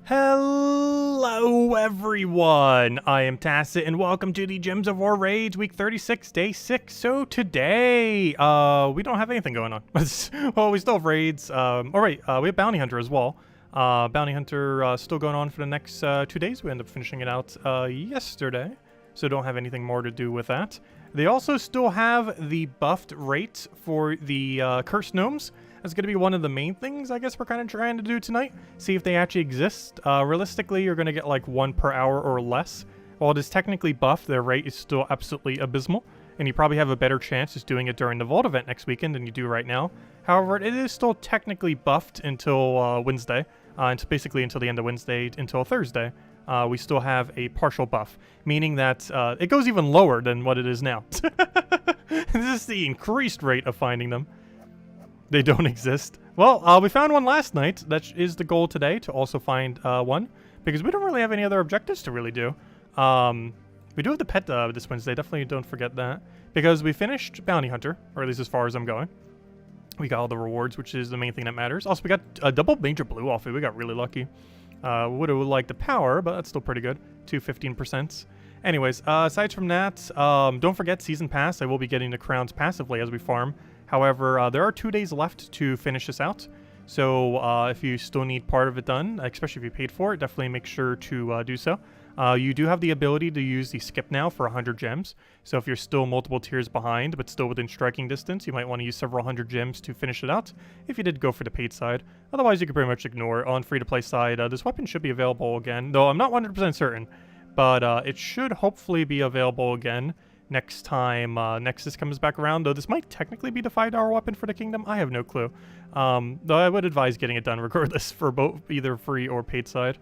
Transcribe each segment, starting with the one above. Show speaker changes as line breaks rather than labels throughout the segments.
Hello everyone, I am Tacit and welcome to the Gems of War Raids week 36, day 6. So today, we don't have anything going on. Well, we still have raids, we have Bounty Hunter as well. Bounty Hunter still going on for the next 2 days. We ended up finishing it out yesterday, so don't have anything more to do with that. They also still have the buffed rate for the Cursed Gnomes. That's going to be one of the main things I guess we're kind of trying to do tonight. See if they actually exist. Realistically, you're going to get like 1 per hour or less. While it is technically buffed, their rate is still absolutely abysmal. And you probably have a better chance just doing it during the Vault event next weekend than you do right now. However, it is still technically buffed until Wednesday. It's basically until the end of Wednesday, until Thursday. We still have a partial buff, meaning that it goes even lower than what it is now. This is the increased rate of finding them. They don't exist. Well, we found one last night. That is the goal today, to also find one, because we don't really have any other objectives to really do. We do have the pet this Wednesday. Definitely don't forget that, because we finished Bounty Hunter, or at least as far as I'm going. We got all the rewards, which is the main thing that matters. Also, we got a double major blue off it. We got really lucky. Would have liked the power, but that's still pretty good. 15%. Anyways, aside from that, don't forget Season Pass. I will be getting the crowns passively as we farm. However, there are 2 days left to finish this out. So if you still need part of it done, especially if you paid for it, definitely make sure to do so. You do have the ability to use the skip now for 100 gems. So if you're still multiple tiers behind, but still within striking distance, you might want to use several hundred gems to finish it out, if you did go for the paid side. Otherwise, you can pretty much ignore it. On free-to-play side, this weapon should be available again, though I'm not 100% certain. But it should hopefully be available again next time Nexus comes back around, though this might technically be the $5 weapon for the kingdom. I have no clue. Though I would advise getting it done regardless for both either free or paid side,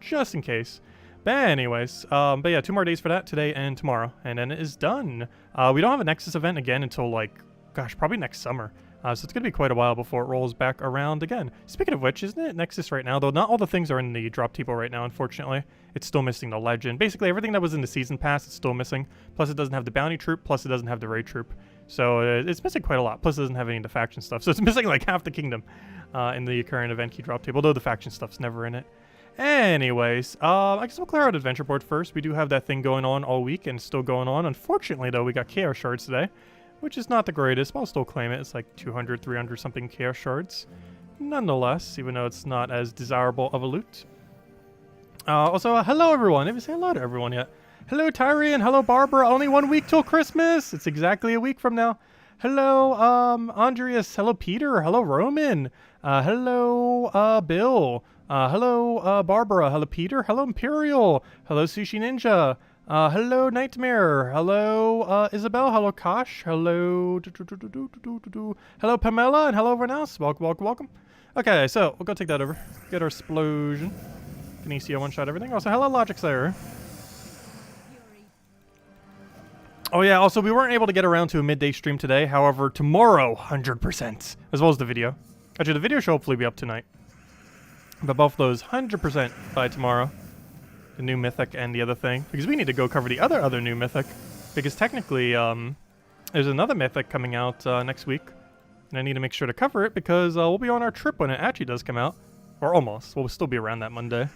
just in case. But anyways, but yeah, 2 more days for that, today and tomorrow, and then it is done. We don't have a Nexus event again until like, gosh, probably next summer. So it's going to be quite a while before it rolls back around again. Speaking of which, isn't it Nexus right now? Though not all the things are in the drop depot right now, unfortunately. It's still missing the legend. Basically, everything that was in the season pass, it's still missing. Plus, it doesn't have the bounty troop. Plus, it doesn't have the raid troop. So it's missing quite a lot. Plus, it doesn't have any of the faction stuff. So it's missing like half the kingdom in the current event key drop table, though the faction stuff's never in it. Anyways, I guess we'll clear out Adventure Board first. We do have that thing going on all week and still going on. Unfortunately, though, we got Chaos Shards today, which is not the greatest, but I'll still claim it. It's like 200, 300 something Chaos Shards. Nonetheless, even though it's not as desirable of a loot. Also, hello everyone. I didn't say hello to everyone yet. Hello Tyree and hello Barbara. Only 1 week till Christmas. It's exactly a week from now. Hello, Andreas. Hello Peter. Hello Roman. Hello, Bill. Hello, Barbara. Hello Peter. Hello Imperial. Hello Sushi Ninja. Hello Nightmare. Hello Isabel. Hello Kosh. Hello hello Pamela, and hello everyone else. Welcome. Okay, so we'll go take that over. Get our explosion. Can you see a one-shot everything? Also, hello Logic Slayer. Oh yeah, also we weren't able to get around to a midday stream today. However, tomorrow 100%, as well as the video. Actually, the video should hopefully be up tonight. But both of those 100% by tomorrow. The new mythic and the other thing, because we need to go cover the other new mythic, because technically there's another mythic coming out next week, and I need to make sure to cover it because we'll be on our trip when it actually does come out, or almost. We'll still be around that Monday,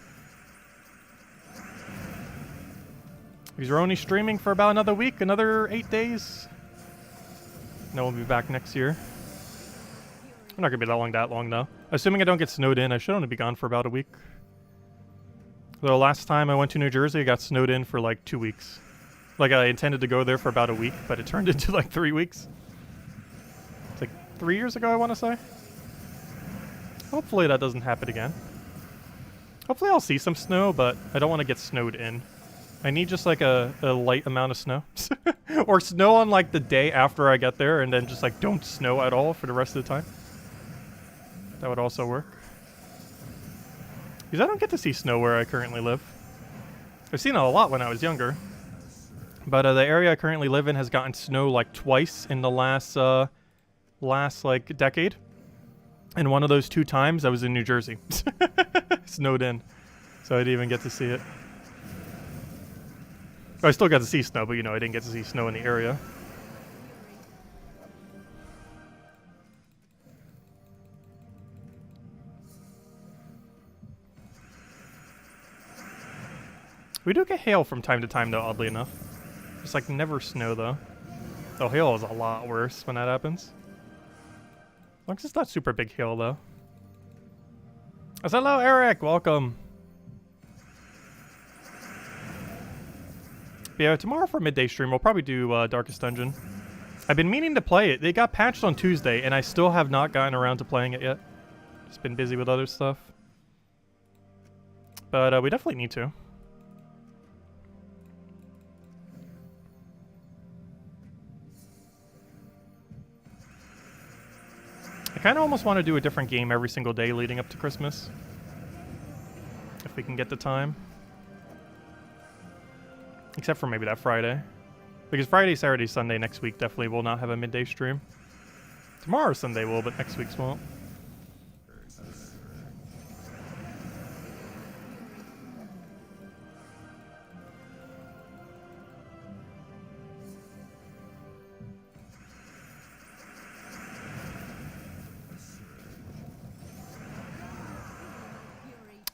because we're only streaming for about another week, another 8 days. Then we'll be back next year. I'm not gonna be that long though. Assuming I don't get snowed in, I should only be gone for about a week. The last time I went to New Jersey, I got snowed in for like 2 weeks. Like I intended to go there for about a week, but it turned into like 3 weeks. It's like 3 years ago, I want to say. Hopefully that doesn't happen again. Hopefully I'll see some snow, but I don't want to get snowed in. I need just like a light amount of snow. Or snow on like the day after I get there, and then just like don't snow at all for the rest of the time. That would also work. Because I don't get to see snow where I currently live. I've seen it a lot when I was younger. But the area I currently live in has gotten snow like twice in the last like decade. And one of those 2 times I was in New Jersey. Snowed in. So I didn't even get to see it. I still got to see snow, but you know, I didn't get to see snow in the area. We do get hail from time to time, though, oddly enough. Just like never snow, though. Oh, hail is a lot worse when that happens. As long as it's not super big hail, though. Oh, hello, Eric. Welcome. But yeah, tomorrow for midday stream, we'll probably do Darkest Dungeon. I've been meaning to play it. They got patched on Tuesday, and I still have not gotten around to playing it yet. Just been busy with other stuff. But we definitely need to. I kind of almost want to do a different game every single day leading up to Christmas. If we can get the time. Except for maybe that Friday. Because Friday, Saturday, Sunday next week definitely will not have a midday stream. Tomorrow Sunday will, but next week's won't.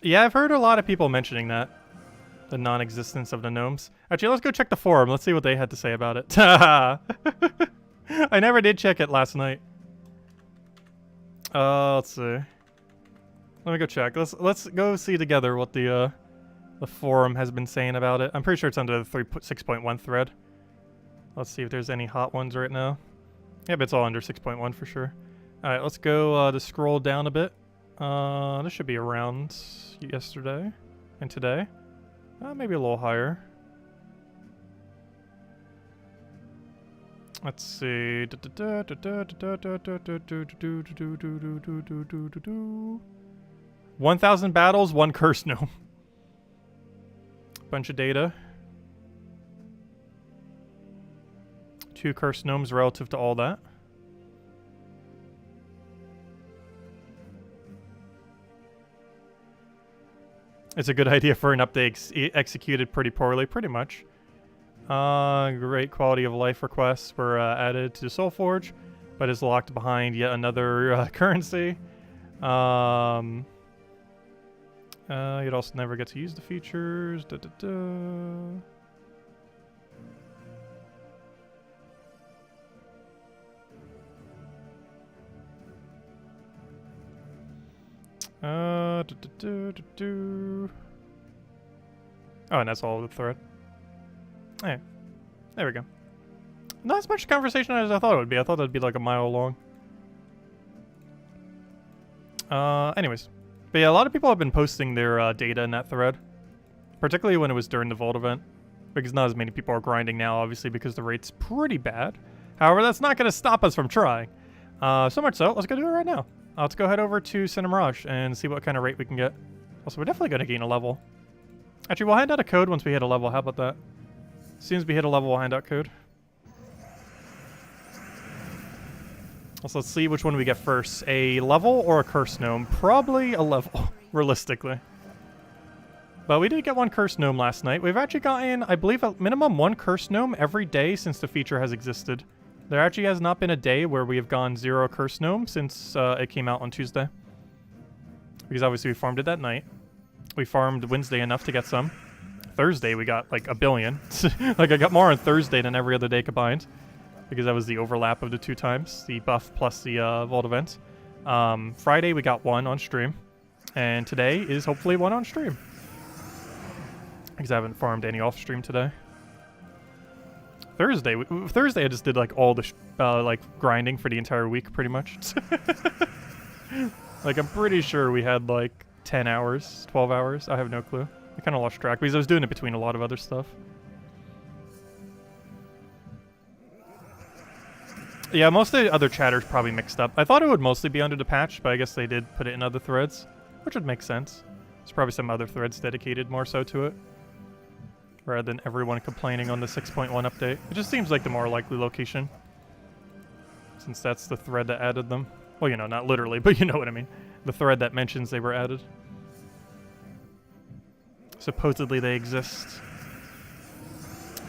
Yeah, I've heard a lot of people mentioning that. The non-existence of the gnomes. Actually, let's go check the forum. Let's see what they had to say about it. I never did check it last night. Let's see. Let me go check. Let's go see together what the forum has been saying about it. I'm pretty sure it's under the 6.1 thread. Let's see if there's any hot ones right now. Yep, it's all under 6.1 for sure. Alright, let's go to scroll down a bit. This should be around yesterday and today. Maybe a little higher. Let's see. 1,000 battles, 1 curse gnome. Bunch of data. 2 curse gnomes relative to all that. It's a good idea for an update executed pretty poorly, pretty much. Great quality of life requests were added to Soulforge, but is locked behind yet another currency. You'd also never get to use the features. Oh, and that's all of the thread. Hey, there we go. Not as much conversation as I thought it would be. I thought that'd be like a mile long. Anyways. But yeah, a lot of people have been posting their data in that thread. Particularly when it was during the Vault event. Because not as many people are grinding now, obviously, because the rate's pretty bad. However, that's not going to stop us from trying. So much so, let's go do it right now. Let's go head over to Cinema Rush and see what kind of rate we can get. Also, we're definitely going to gain a level. Actually, we'll hand out a code once we hit a level. How about that? As soon as we hit a level, we'll hand out code. Also, let's see which one we get first. A level or a curse gnome? Probably a level, realistically. But we did get 1 curse gnome last night. We've actually gotten, I believe, a minimum 1 curse gnome every day since the feature has existed. There actually has not been a day where we have gone 0 curse gnome since it came out on Tuesday. Because obviously we farmed it that night. We farmed Wednesday enough to get some. Thursday we got like a billion. Like I got more on Thursday than every other day combined. Because that was the overlap of the 2 times. The buff plus the Vault event. Friday we got 1 on stream. And today is hopefully 1 on stream. Because I haven't farmed any off stream today. Thursday I just did like all the like grinding for the entire week pretty much. Like I'm pretty sure we had like 10 hours, 12 hours. I have no clue. I kind of lost track because I was doing it between a lot of other stuff. Yeah, most of the other chatter's probably mixed up. I thought it would mostly be under the patch, but I guess they did put it in other threads, which would make sense. There's probably some other threads dedicated more so to it, rather than everyone complaining on the 6.1 update. It just seems like the more likely location, since that's the thread that added them. Well, you know, not literally, but you know what I mean. The thread that mentions they were added. Supposedly they exist.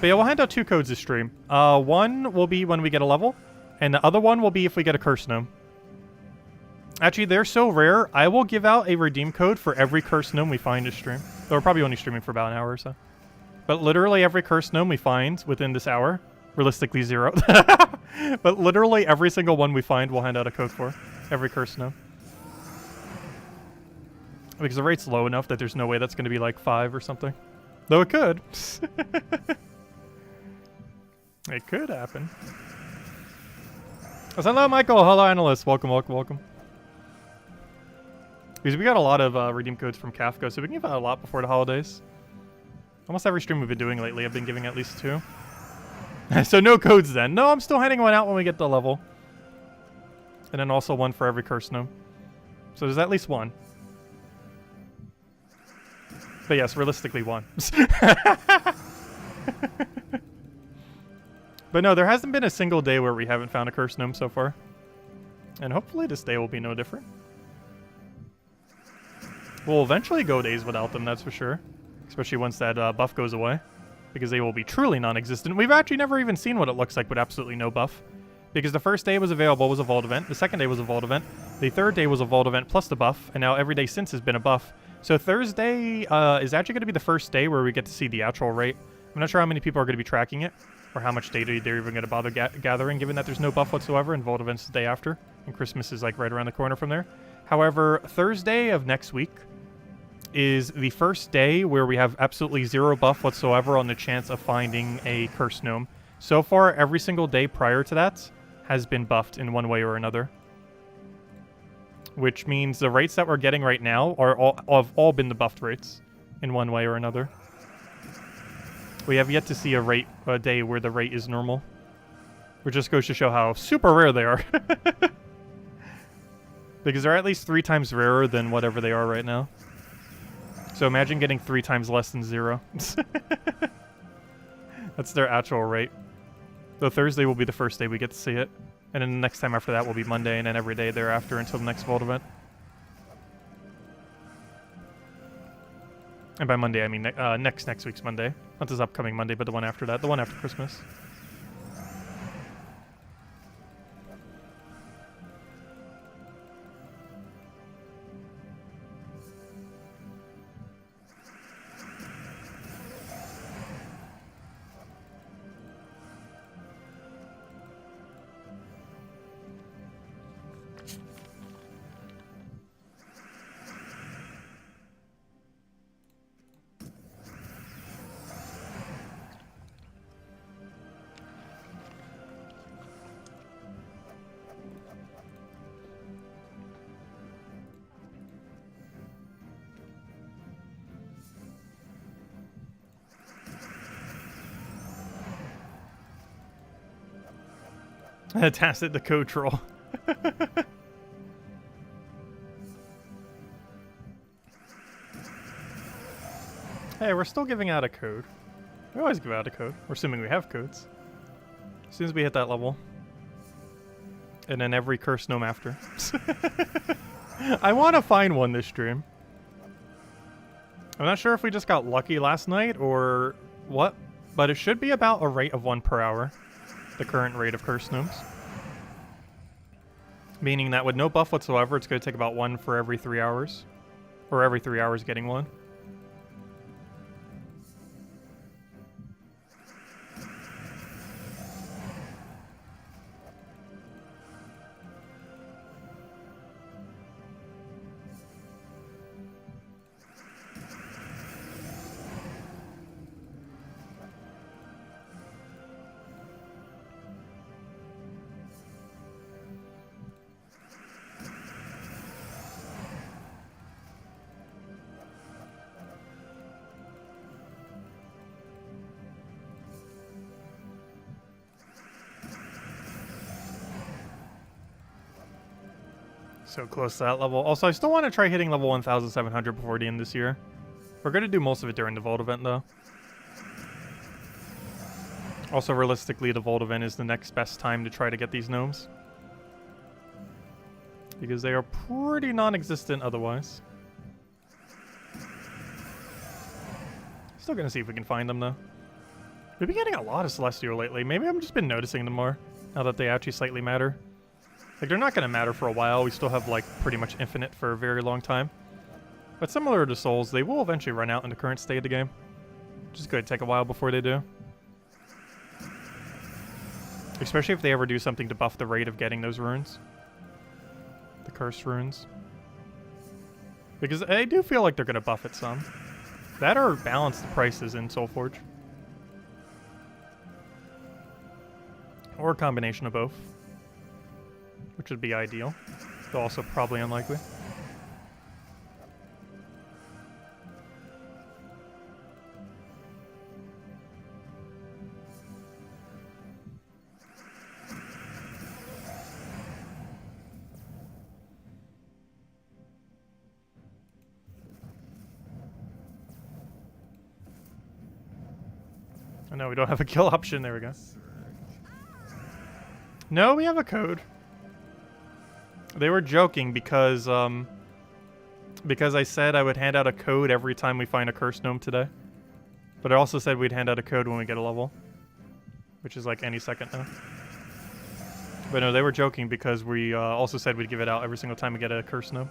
But yeah, we'll hand out 2 codes this stream. One will be when we get a level, and the other one will be if we get a curse gnome. Actually, they're so rare, I will give out a redeem code for every curse gnome we find this stream. Though we're probably only streaming for about an hour or so. But literally every cursed gnome we find within this hour, realistically 0. But literally every single one we find we'll hand out a code for. Every cursed gnome. Because the rate's low enough that there's no way that's going to be like 5 or something. Though it could. It could happen. Oh, hello, Michael. Hello, analyst. Welcome, welcome, welcome. Because we got a lot of redeem codes from Kafka, so we can give out a lot before the holidays. Almost every stream we've been doing lately, I've been giving at least 2. So no codes then. No, I'm still handing one out when we get the level. And then also 1 for every cursed gnome. So there's at least 1. But yes, realistically 1. But no, there hasn't been a single day where we haven't found a cursed gnome so far. And hopefully this day will be no different. We'll eventually go days without them, that's for sure. Especially once that buff goes away. Because they will be truly non-existent. We've actually never even seen what it looks like with absolutely no buff. Because the first day it was available was a vault event. The second day was a vault event. The third day was a vault event plus the buff. And now every day since has been a buff. So Thursday is actually going to be the first day where we get to see the actual rate. I'm not sure how many people are going to be tracking it. Or how much data they're even going to bother gathering, given that there's no buff whatsoever and vault events the day after. And Christmas is like right around the corner from there. However, Thursday of next week is the first day where we have absolutely 0 buff whatsoever on the chance of finding a cursed gnome. So far, every single day prior to that has been buffed in one way or another. Which means the rates that we're getting right now have all been the buffed rates in one way or another. We have yet to see a day where the rate is normal. Which just goes to show how super rare they are. Because they're at least 3 times rarer than whatever they are right now. So imagine getting 3 times less than 0. That's their actual rate. So Thursday will be the first day we get to see it. And then the next time after that will be Monday, and then every day thereafter until the next vault event. And by Monday, I mean next week's Monday. Not this upcoming Monday, but the one after that. The one after Christmas. Tacit the code troll. Hey, we're still giving out a code. We always give out a code. We're assuming we have codes. As soon as we hit that level. And then every cursed gnome after. I want to find one this stream. I'm not sure if we just got lucky last night or what, but it should be about a rate of 1 per hour. The current rate of cursed gnomes. Meaning that with no buff whatsoever, it's going to take about 1 for every 3 hours. Or every 3 hours getting 1. So close to that level. Also, I still want to try hitting level 1,700 before the end of this year. We're going to do most of it during the Vault event, though. Also, realistically, the Vault event is the next best time to try to get these gnomes. Because they are pretty non-existent otherwise. Still going to see if we can find them, though. We've been getting a lot of Celestial lately. Maybe I've just been noticing them more, now that they actually slightly matter. Like, they're not going to matter for a while. We still have, like, pretty much infinite for a very long time. But similar to Souls, they will eventually run out in the current state of the game. Just going to take a while before they do. Especially if they ever do something to buff the rate of getting those runes. The cursed runes. Because I do feel like they're going to buff it some. That or balance the prices in Soulforge. Or a combination of both. Which would be ideal. Though also probably unlikely. Oh no, we don't have a kill option. There we go. No, we have a code. They were joking because I said I would hand out a code every time we find a cursed gnome today. But I also said we'd hand out a code when we get a level. Which is like any second now. But no, they were joking because we also said we'd give it out every single time we get a cursed gnome.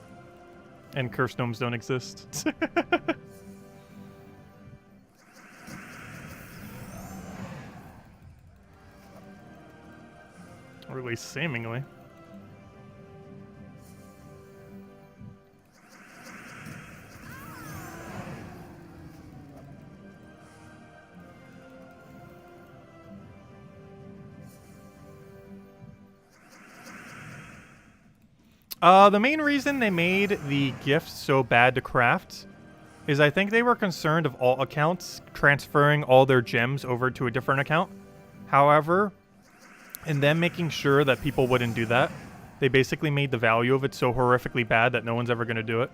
And cursed gnomes don't exist. Or at least seemingly. The main reason they made the gifts so bad to craft is I think they were concerned of all accounts transferring all their gems over to a different account. However, in them making sure that people wouldn't do that, they basically made the value of it so horrifically bad that no one's ever going to do it.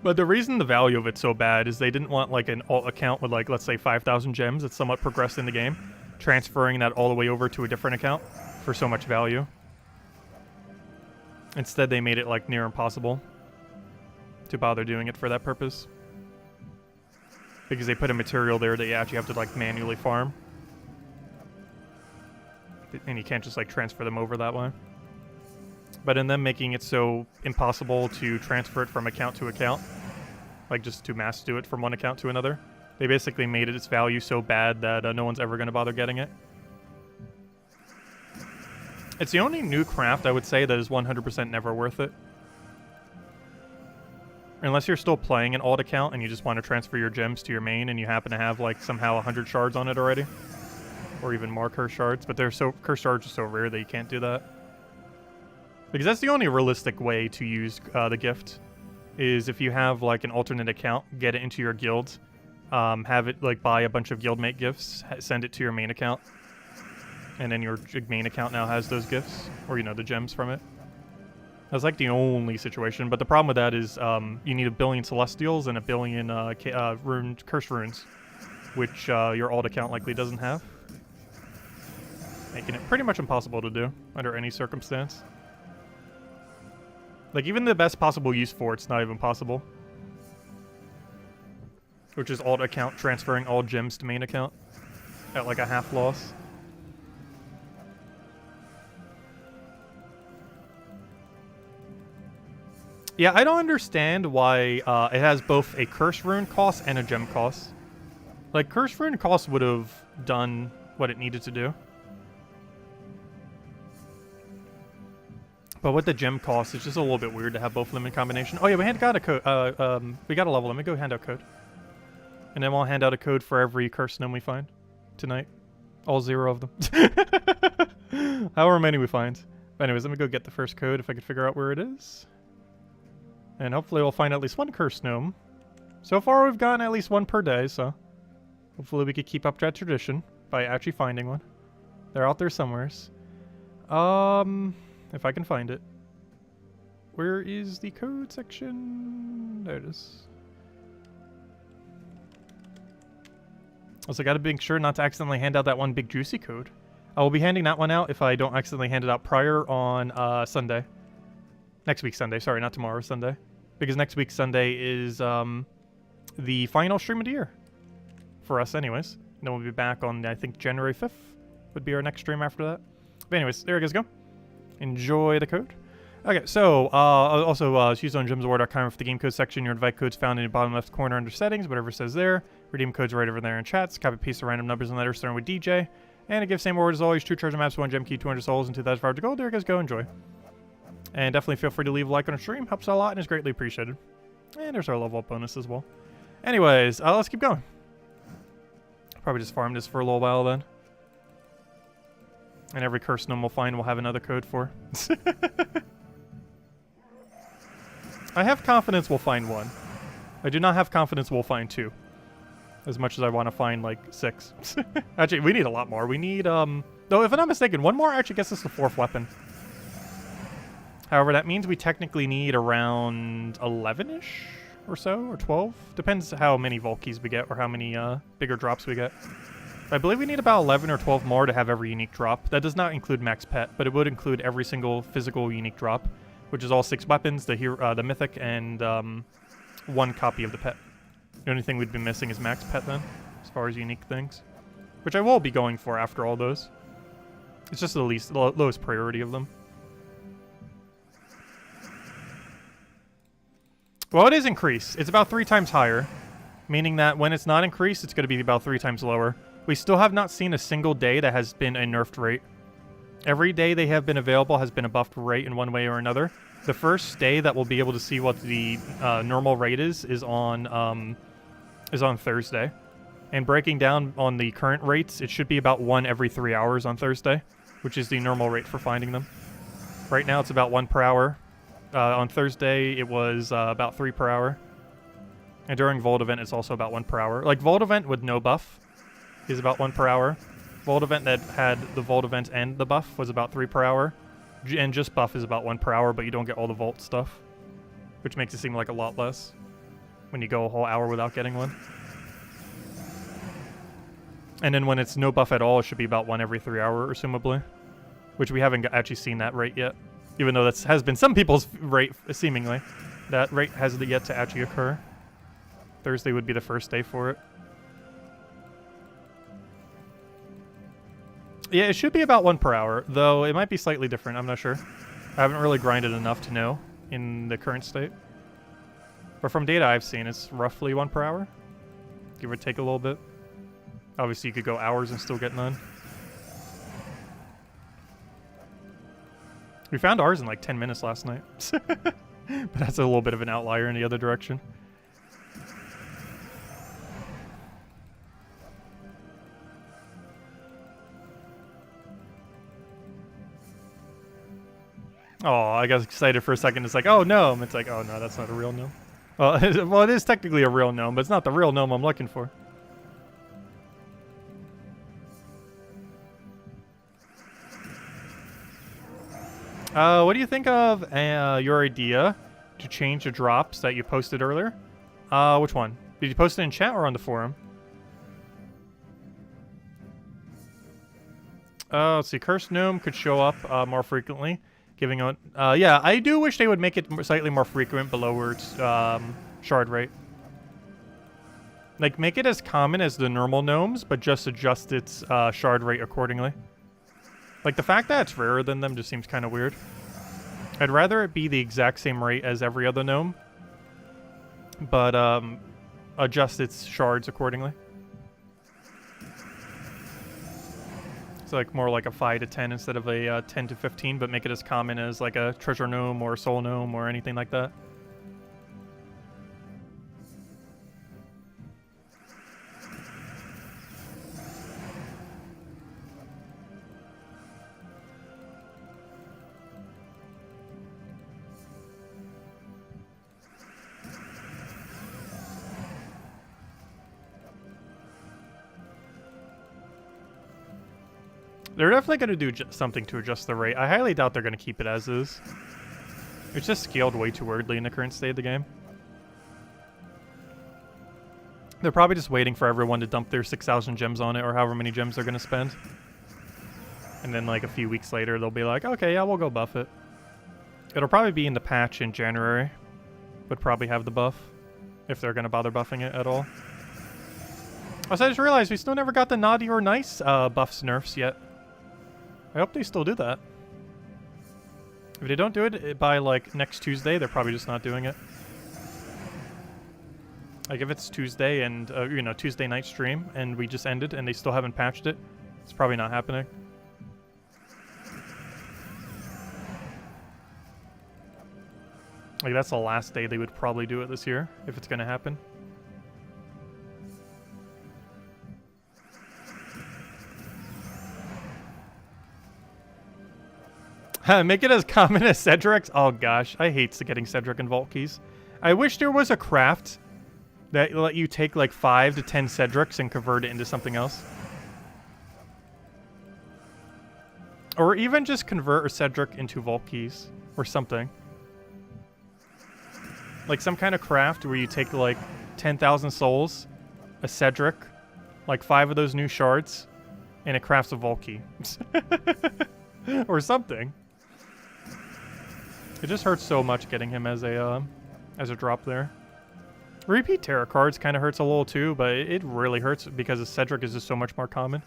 But the reason the value of it's so bad is they didn't want like an alt account with like, let's say 5,000 gems that's somewhat progressed in the game, transferring that all the way over to a different account for so much value. Instead, they made it like near impossible to bother doing it for that purpose. Because they put a material there that you actually have to like manually farm. And you can't just like transfer them over that way. But in them making it so impossible to transfer it from account to account, like just to mass do it from one account to another, they basically made its value so bad that no one's ever going to bother getting it. It's the only new craft I would say that is 100% never worth it. Unless you're still playing an alt account and you just want to transfer your gems to your main and you happen to have like somehow 100 shards on it already. Or even more cursed shards, but cursed shards are so rare that you can't do that. Because that's the only realistic way to use the gift. Is if you have like an alternate account, get it into your guild, have it like buy a bunch of guildmate gifts, send it to your main account. And then your main account now has those gifts, or you know, the gems from it. That's like the only situation, but the problem with that is you need 1 billion Celestials and 1 billion cursed runes, which your alt account likely doesn't have. Making it pretty much impossible to do under any circumstance. Like even the best possible use for it's not even possible. Which is alt account transferring all gems to main account at like a half loss. Yeah, I don't understand why it has both a curse rune cost and a gem cost. Like, curse rune cost would have done what it needed to do. But with the gem cost, it's just a little bit weird to have both of them in combination. Oh yeah, we got a code. We got a level. Let me go hand out code. And then we'll hand out a code for every cursed gnome we find tonight. All 0 of them. However many we find. But anyways, let me go get the first code if I could figure out where it is. And hopefully we'll find at least one cursed gnome. So far we've gotten at least one per day, so hopefully we could keep up that tradition by actually finding one. They're out there somewheres. If I can find it. Where is the code section? There it is. Also, gotta make sure not to accidentally hand out that one big juicy code. I will be handing that one out if I don't accidentally hand it out prior on Sunday. Next week Sunday, sorry, not tomorrow, Sunday. Because next week Sunday is the final stream of the year. For us anyways. And then we'll be back on, I think, January 5th would be our next stream after that. But anyways, there you guys go. Enjoy the code. Okay, so also use on gemsaward.com for the game code section. Your invite code's found in the bottom left corner under settings, whatever it says there. Redeem codes right over there in chats. Copy paste the random numbers and letters starting with DJ. And it gives same reward as always. 2 treasure maps, 1 gem key, 200 souls, and 2,500 gold. There you guys go. Enjoy. And definitely feel free to leave a like on our stream. Helps out a lot and is greatly appreciated. And there's our level up bonus as well. Anyways, let's keep going. Probably just farm this for a little while then. And every cursed gnome we'll find we'll have another code for. I have confidence we'll find 1. I do not have confidence we'll find 2. As much as I want to find, like, 6. Actually, we need a lot more. We need, though, if I'm not mistaken, 1 more actually gets us the 4th weapon. However, that means we technically need around 11-ish or so, or 12. Depends how many vault keys we get or how many bigger drops we get. I believe we need about 11 or 12 more to have every unique drop. That does not include max pet, but it would include every single physical unique drop, which is all 6 weapons, the mythic, and 1 copy of the pet. The only thing we'd be missing is max pet then, as far as unique things. Which I will be going for after all those. It's just the lowest priority of them. Well, it is increased. It's about 3 times higher, meaning that when it's not increased, it's going to be about 3 times lower. We still have not seen a single day that has been a nerfed rate. Every day they have been available has been a buffed rate in one way or another. The first day that we'll be able to see what the normal rate is on Thursday. And breaking down on the current rates, it should be about 1 every 3 hours on Thursday, which is the normal rate for finding them. Right now it's about 1 per hour. On Thursday it was about 3 per hour. And during Vault Event it's also about 1 per hour. Like Vault Event with no buff is about 1 per hour. Vault Event that had the Vault Event and the buff was about 3 per hour. And just buff is about 1 per hour, but you don't get all the Vault stuff. Which makes it seem like a lot less when you go a whole hour without getting one. And then when it's no buff at all, it should be about 1 every 3 hours, assumably. Which we haven't actually seen that rate yet. Even though that has been some people's rate, seemingly. That rate has yet to actually occur. Thursday would be the first day for it. Yeah, it should be about 1 per hour, though it might be slightly different, I'm not sure. I haven't really grinded enough to know in the current state. But from data I've seen, it's roughly 1 per hour. Give or take a little bit. Obviously, you could go hours and still get none. We found ours in like 10 minutes last night. But that's a little bit of an outlier in the other direction. Oh, I got excited for a second. It's like, oh, gnome. It's like, oh, no, that's not a real gnome. Well, it is technically a real gnome, but it's not the real gnome I'm looking for. What do you think of your idea to change the drops that you posted earlier? Which one? Did you post it in chat or on the forum? Let's see. Cursed Gnome could show up more frequently. Giving out, yeah, I do wish they would make it slightly more frequent below its shard rate. Like, make it as common as the normal gnomes, but just adjust its shard rate accordingly. Like, the fact that it's rarer than them just seems kind of weird. I'd rather it be the exact same rate as every other gnome, but adjust its shards accordingly. It's like more like a 5 to 10 instead of a 10 to 15, but make it as common as like a treasure gnome or a soul gnome or anything like that. They're definitely going to do something to adjust the rate. I highly doubt they're going to keep it as is. It's just scaled way too weirdly in the current state of the game. They're probably just waiting for everyone to dump their 6,000 gems on it, or however many gems they're going to spend. And then like a few weeks later, they'll be like, okay, yeah, we'll go buff it. It'll probably be in the patch in January. Would probably have the buff, if they're going to bother buffing it at all. Also, I just realized we still never got the naughty or nice buffs nerfs yet. I hope they still do that. If they don't do it by, like, next Tuesday, they're probably just not doing it. Like if it's Tuesday and, you know, Tuesday night stream and we just ended and they still haven't patched it, it's probably not happening. Like that's the last day they would probably do it this year, if it's gonna happen. Make it as common as Cedric's? Oh gosh, I hate getting Cedric and Vault Keys. I wish there was a craft that let you take like 5 to 10 Cedrics and convert it into something else. Or even just convert a Cedric into Vault Keys or something. Like some kind of craft where you take like 10,000 souls, a Cedric, like 5 of those new shards, and it crafts a Vault Key. Or something. It just hurts so much getting him as a drop there. Repeat Terror cards kind of hurts a little too, but it really hurts because a Cedric is just so much more common.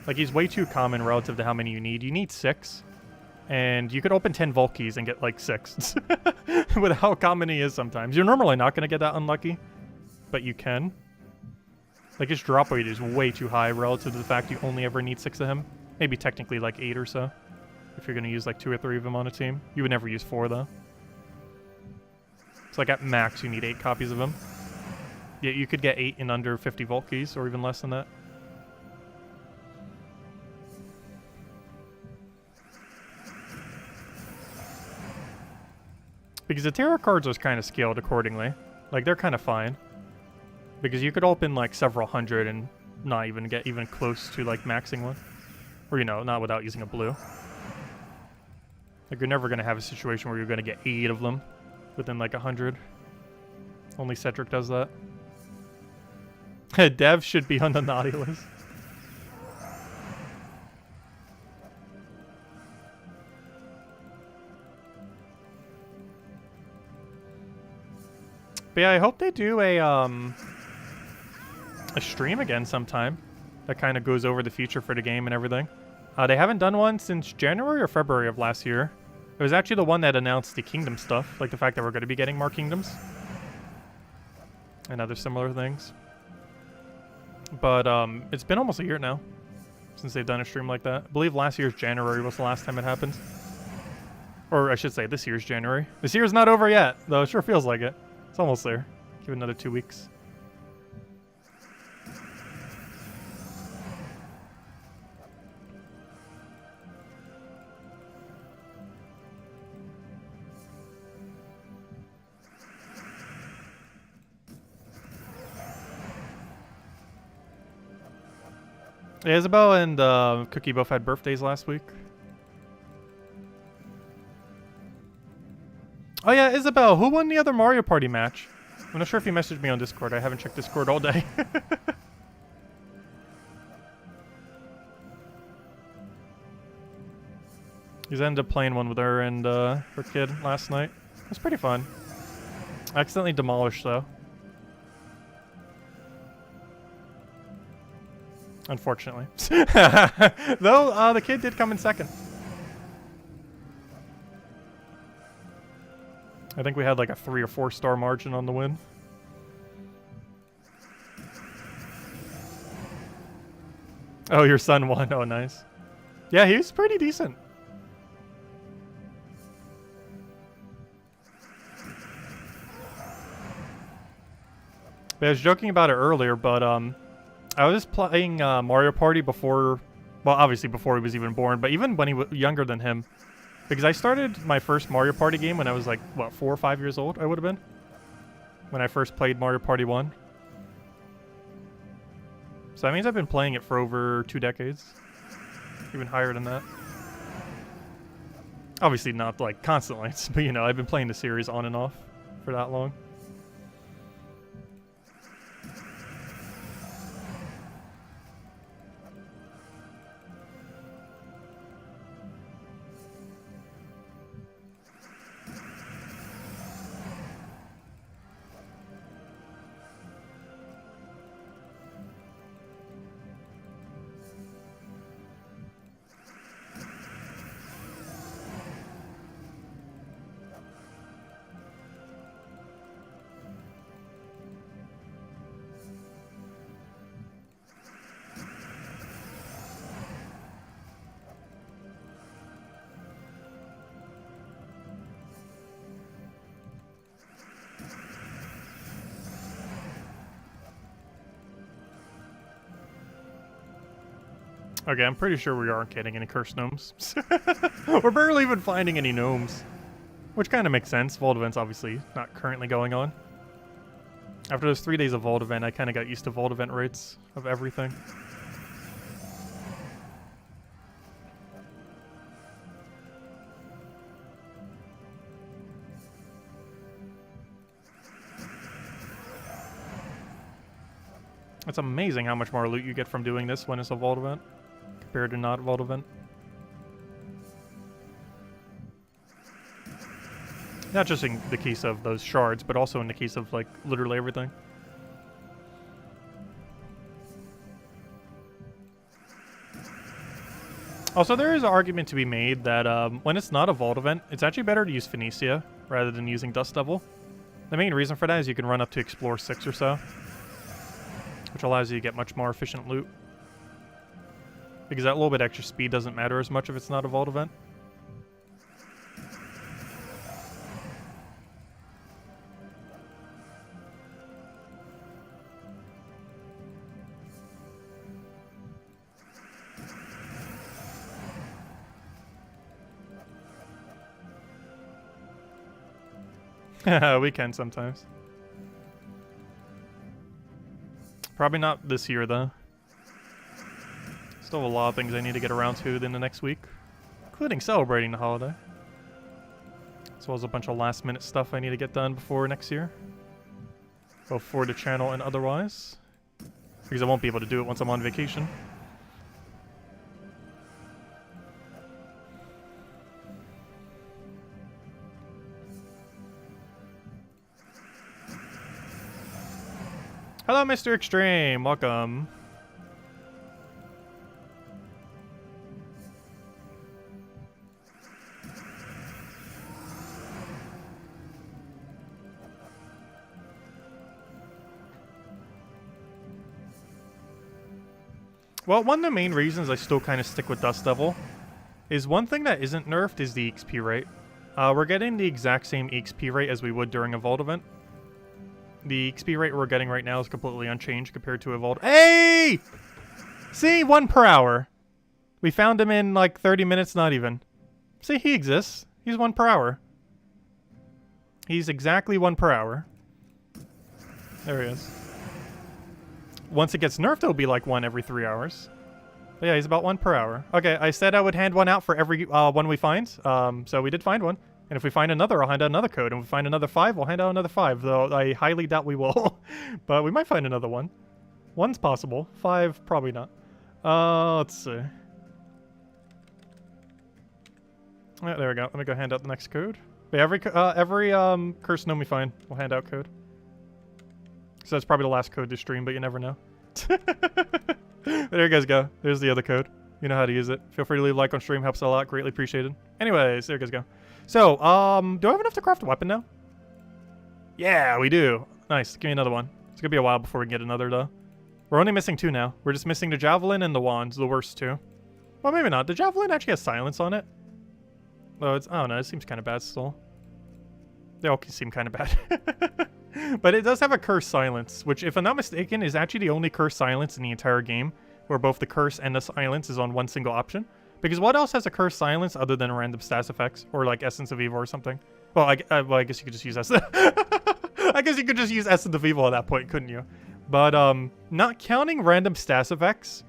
Like he's way too common relative to how many you need. You need 6, and you could open 10 Vault Keys and get like 6 with how common he is sometimes. You're normally not going to get that unlucky, but you can. Like his drop rate is way too high relative to the fact you only ever need 6 of him. Maybe technically like 8 or so. If you're going to use like 2 or 3 of them on a team. You would never use 4 though. So like at max you need 8 copies of him. Yeah, you could get 8 in under 50 Vault Keys or even less than that. Because the Terror cards are kind of scaled accordingly. Like they're kind of fine. Because you could open like several hundred and not even get even close to like maxing one. Or you know, not without using a blue. Like you're never going to have a situation where you're going to get 8 of them within like 100. Only Cedric does that. Dev should be on the naughty list. But yeah, I hope they do a stream again sometime that kind of goes over the future for the game and everything. They haven't done one since January or February of last year. It was actually the one that announced the kingdom stuff, like the fact that we're going to be getting more kingdoms. And other similar things. But it's been almost a year now since they've done a stream like that. I believe last year's January was the last time it happened. Or I should say this year's January. This year's not over yet, though it sure feels like it. It's almost there. Give it another 2 weeks. Yeah, Isabel and Cookie both had birthdays last week. Oh yeah, Isabel, who won the other Mario Party match? I'm not sure if you messaged me on Discord. I haven't checked Discord all day. He's ended up playing one with her and her kid last night. It was pretty fun. Accidentally demolished though. Unfortunately. Though, the kid did come in second. I think we had like a 3 or 4 star margin on the win. Oh, your son won. Oh, nice. Yeah, he was pretty decent. But I was joking about it earlier, but I was playing Mario Party before, well, obviously before he was even born, but even when he was younger than him. Because I started my first Mario Party game when I was like, what, 4 or 5 years old, I would have been? When I first played Mario Party 1. So that means I've been playing it for over 2 decades. Even higher than that. Obviously not like constantly, but you know, I've been playing the series on and off for that long. Okay, I'm pretty sure we aren't getting any cursed gnomes. We're barely even finding any gnomes. Which kind of makes sense. Vault event's obviously not currently going on. After those 3 days of Vault event, I kind of got used to Vault event rates of everything. It's amazing how much more loot you get from doing this when it's a Vault event compared to not Vault event. Not just in the case of those shards, but also in the case of, like, literally everything. Also, there is an argument to be made that when it's not a Vault event, it's actually better to use Phoenicia rather than using Dust Devil. The main reason for that is you can run up to Explore 6 or so, which allows you to get much more efficient loot. Because that little bit extra speed doesn't matter as much if it's not a Vault event. We can sometimes. Probably not this year, though. Still have a lot of things I need to get around to in the next week, including celebrating the holiday. As well as a bunch of last-minute stuff I need to get done before next year. Both for the channel and otherwise. Because I won't be able to do it once I'm on vacation. Hello, Mr. Extreme. Welcome. Well, one of the main reasons I still kind of stick with Dust Devil is one thing that isn't nerfed is the EXP rate. We're getting the exact same EXP rate as we would during a Vault event. The XP rate we're getting right now is completely unchanged compared to a Vault. Hey! See, 1 per hour. We found him in like 30 minutes, not even. See, he exists. He's 1 per hour. He's exactly 1 per hour. There he is. Once it gets nerfed, it'll be like 1 every 3 hours. But yeah, he's about 1 per hour. Okay, I said I would hand one out for every one we find. So we did find one. And if we find another, I'll hand out another code. And if we find another 5, we'll hand out another 5. Though I highly doubt we will. But we might find another one. 1's possible. 5, probably not. Let's see. Yeah, there we go. Let me go hand out the next code. But every cursed gnome we find, we'll hand out code. So that's probably the last code to stream, but you never know. There you guys go. There's the other code. You know how to use it. Feel free to leave a like on stream. Helps a lot. Greatly appreciated. Anyways, there you guys go. So, do I have enough to craft a weapon now? Yeah, we do. Nice. Give me another one. It's going to be a while before we can get another, though. We're only missing 2 now. We're just missing the javelin and the wands, the worst 2. Well, maybe not. The javelin actually has silence on it. Though it's, I don't know, it seems kind of bad still. They all seem kind of bad. But it does have a curse silence, which, if I'm not mistaken, is actually the only curse silence in the entire game, where both the curse and the silence is on one single option. Because what else has a curse silence other than random stats effects, or like Essence of Evil or something? Well, I guess you could just use Essence. I guess you could just use Essence of Evil at that point, couldn't you? But not counting random stats effects,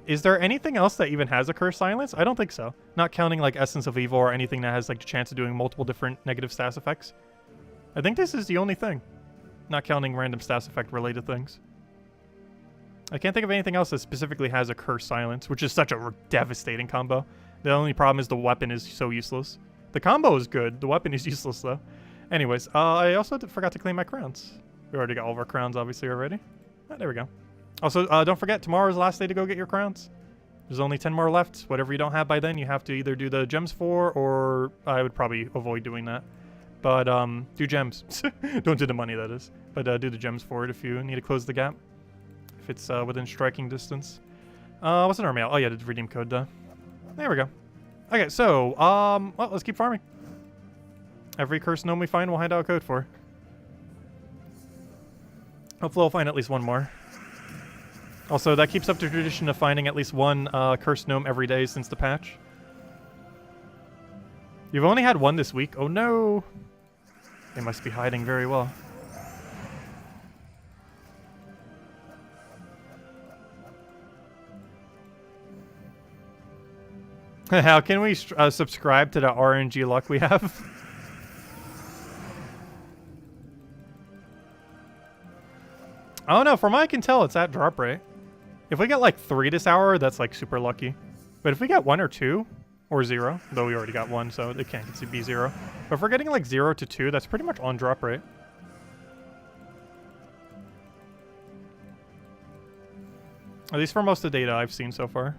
is there anything else that even has a curse silence? I don't think so. Not counting like Essence of Evil or anything that has like the chance of doing multiple different negative stats effects. I think this is the only thing. Not counting random stats effect related things. I can't think of anything else that specifically has a curse silence, which is such a devastating combo. The only problem is the weapon is so useless. The combo is good. The weapon is useless, though. Anyways, I also forgot to claim my crowns. We already got all of our crowns, obviously, already. Oh, there we go. Also, don't forget, tomorrow's the last day to go get your crowns. There's only 10 more left. Whatever you don't have by then, you have to either do the gems for, or I would probably avoid doing that. But do gems. Don't do the money, that is. But do the gems for it if you need to close the gap. If it's within striking distance. What's in our mail? Oh yeah, the redeem code, duh. There we go. Okay, so, well, let's keep farming. Every cursed gnome we find, we'll hand out a code for. Hopefully we'll find at least one more. Also, that keeps up the tradition of finding at least one cursed gnome every day since the patch. You've only had one this week. Oh no! They must be hiding very well. How can we subscribe to the RNG luck we have? I don't know. From what I can tell, it's at drop rate. If we get like 3 this hour, that's like super lucky. But if we get 1 or 2, or 0, though we already got 1, so it can't be 0. But if we're getting like 0 to 2, that's pretty much on drop rate. At least for most of the data I've seen so far.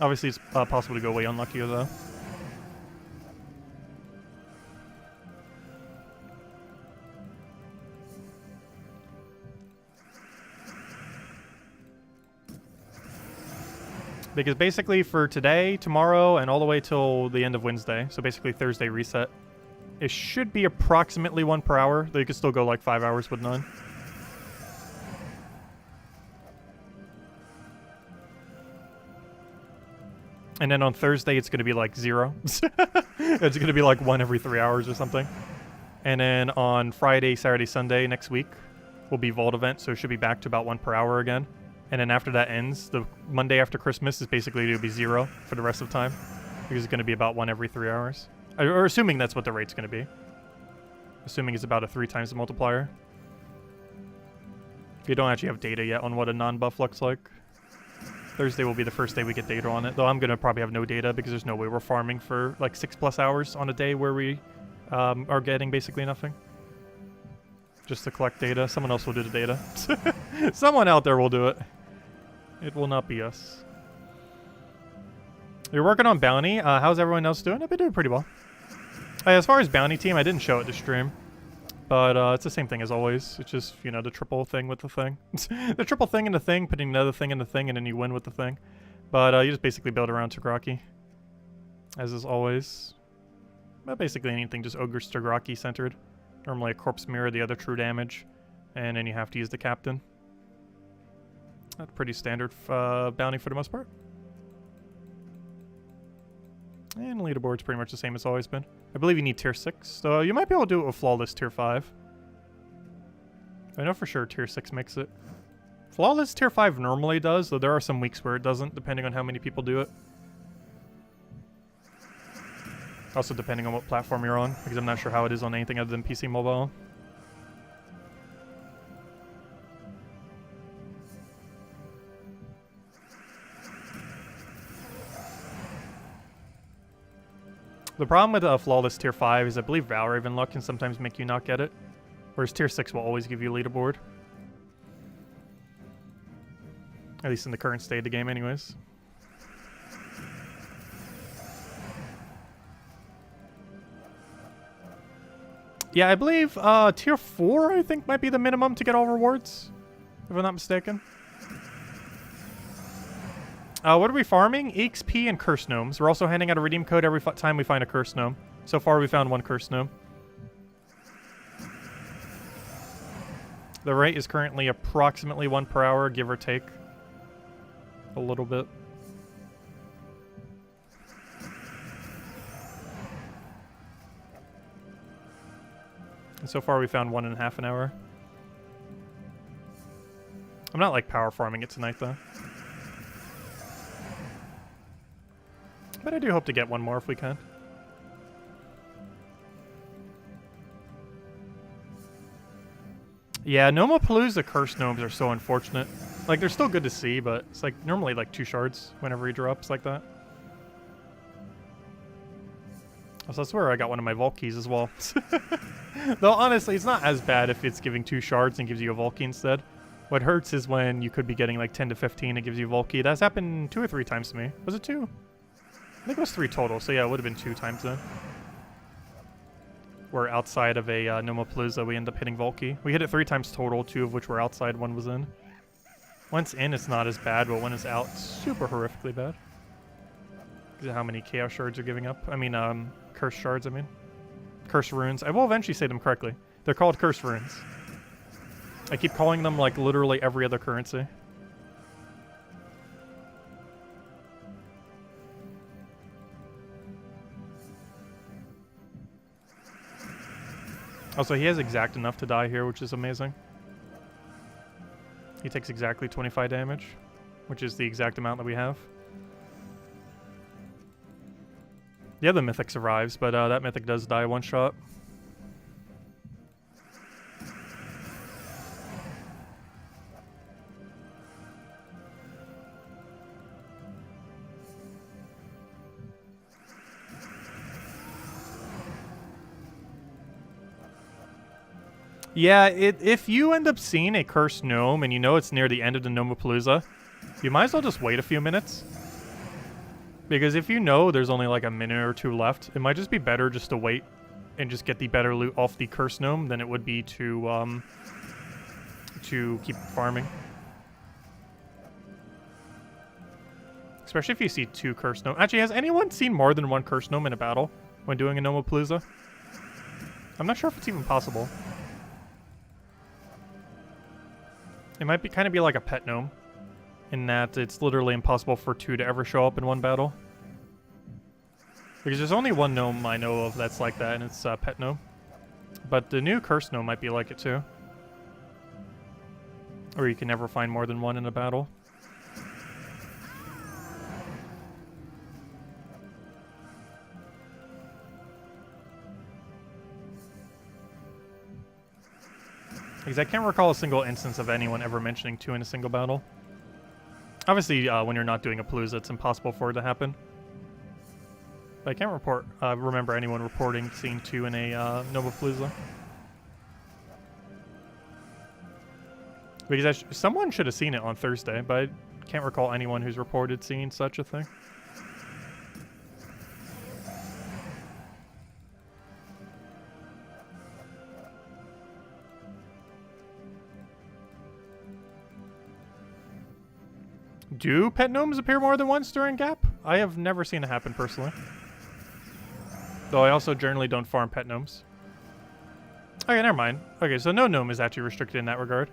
Obviously, it's possible to go way unluckier though. Because basically for today, tomorrow, and all the way till the end of Wednesday, so basically Thursday reset, it should be approximately 1 per hour, though you could still go like 5 hours with none. And then on Thursday, it's going to be like 0. It's going to be like 1 every 3 hours or something. And then on Friday, Saturday, Sunday next week will be Vault event, so it should be back to about 1 per hour again. And then after that ends, the Monday after Christmas is basically going to be 0 for the rest of the time. Because it's going to be about 1 every 3 hours. Or assuming that's what the rate's going to be. Assuming it's about a 3 times the multiplier. If you don't actually have data yet on what a non-buff looks like. Thursday will be the first day we get data on it. Though I'm going to probably have no data because there's no way we're farming for like 6+ hours on a day where we are getting basically nothing. Just to collect data. Someone else will do the data. Someone out there will do it. It will not be us. You're working on bounty. How's everyone else doing? I've been doing pretty well. As far as bounty team, I didn't show it to stream. But it's the same thing as always. It's just, you know, the triple thing with the thing. The triple thing in the thing, putting another thing in the thing, and then you win with the thing. But you just basically build around Tagraki. As is always. But basically anything just Ogre Tagraki centered. Normally a Corpse Mirror, the other true damage. And then you have to use the Captain. That's pretty standard bounty for the most part. And leaderboard's pretty much the same as always been. I believe you need tier 6, so you might be able to do it with flawless tier 5. I know for sure tier 6 makes it. Flawless tier 5 normally does, though there are some weeks where it doesn't, depending on how many people do it. Also depending on what platform you're on, because I'm not sure how it is on anything other than PC mobile. The problem with Flawless Tier 5 is I believe Valraven luck can sometimes make you not get it. Whereas Tier 6 will always give you leaderboard. At least in the current state of the game anyways. Yeah, I believe Tier 4 I think might be the minimum to get all rewards. If I'm not mistaken. What are we farming? EXP and Cursed Gnomes. We're also handing out a redeem code every time we find a Cursed Gnome. So far we found 1 Cursed Gnome. The rate is currently approximately 1 per hour, give or take. A little bit. And so far we found 1.5 an hour. I'm not like power farming it tonight though. But I do hope to get 1 more if we can. Yeah, Gnomapalooza Cursed Gnomes are so unfortunate. Like, they're still good to see, but it's like normally like 2 shards whenever he drops like that. Also, that's where I got one of my Vault keys as well. Though, honestly, it's not as bad if it's giving 2 shards and gives you a Vault key instead. What hurts is when you could be getting like 10 to 15 and gives you a Vault key. That's happened 2 or 3 times to me. Was it 2? I think it was 3 total, so yeah, it would have been 2 times then. Where outside of a Gnomapalooza, we end up hitting Vault key. We hit it 3 times total, 2 of which were outside, 1 was in. Once in, it's not as bad, but when it's out, super horrifically bad. Because of how many Chaos Shards you're giving up. I mean, Curse Shards, I mean. Curse Runes. I will eventually say them correctly. They're called Curse Runes. I keep calling them like literally every other currency. Also, he has exact enough to die here, which is amazing. He takes exactly 25 damage, which is the exact amount that we have. Yeah, the mythic survives, but that mythic does die one shot. Yeah, if you end up seeing a cursed gnome and you know it's near the end of the Gnomapalooza, you might as well just wait a few minutes. Because if you know there's only like a minute or two left, it might just be better just to wait and just get the better loot off the cursed gnome than it would be to keep farming. Especially if you see two cursed gnomes. Actually, has anyone seen more than one cursed gnome in a battle when doing a Gnomapalooza? I'm not sure if it's even possible. It might be kind of be like a pet gnome, in that it's literally impossible for two to ever show up in one battle. Because there's only one gnome I know of that's like that, and it's pet gnome. But the new cursed gnome might be like it too. Or you can never find more than one in a battle. Because I can't recall a single instance of anyone ever mentioning two in a single battle. Obviously, when you're not doing a Palooza, it's impossible for it to happen. But I can't remember anyone reporting seeing two in a Gnomapalooza. Because someone should have seen it on Thursday, but I can't recall anyone who's reported seeing such a thing. Do pet gnomes appear more than once during Gap? I have never seen it happen personally. Though I also generally don't farm pet gnomes. Okay, never mind. Okay, so no gnome is actually restricted in that regard.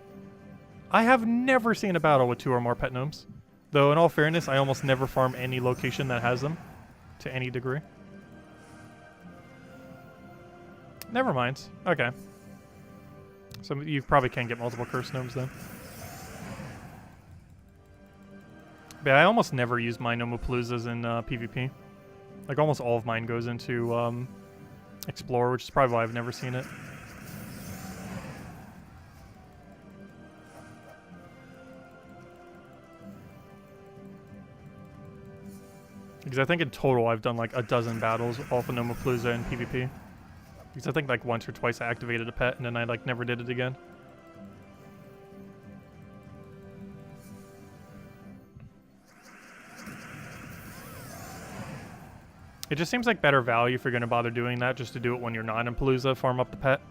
I have never seen a battle with two or more pet gnomes. Though in all fairness, I almost never farm any location that has them. To any degree. Never mind. Okay. So you probably can get multiple cursed gnomes then. But I almost never use my Gnomapaloozas in PvP. Like almost all of mine goes into Explore, which is probably why I've never seen it. Because I think in total I've done like a dozen battles off of Gnomapalooza in PvP. Because I think like once or twice I activated a pet and then I like never did it again. It just seems like better value if you're going to bother doing that, just to do it when you're not in Palooza, farm up the pet.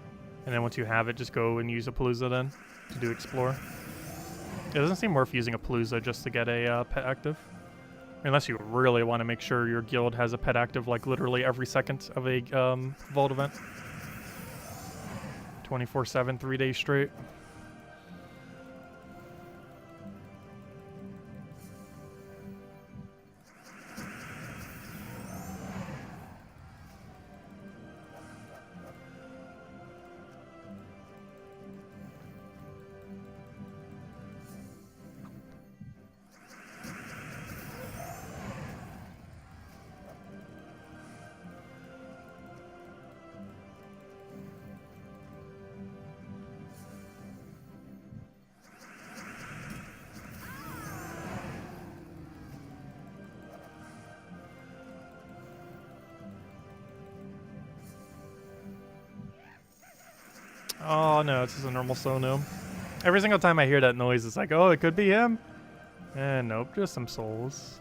And then once you have it, just go and use a Palooza then to do Explore. It doesn't seem worth using a Palooza just to get a pet active. Unless you really want to make sure your guild has a pet active like literally every second of a vault event. 24/7, 3 days straight. Oh no, it's just a normal slow gnome. Every single time I hear that noise, it's like, oh, it could be him. And nope, just some souls.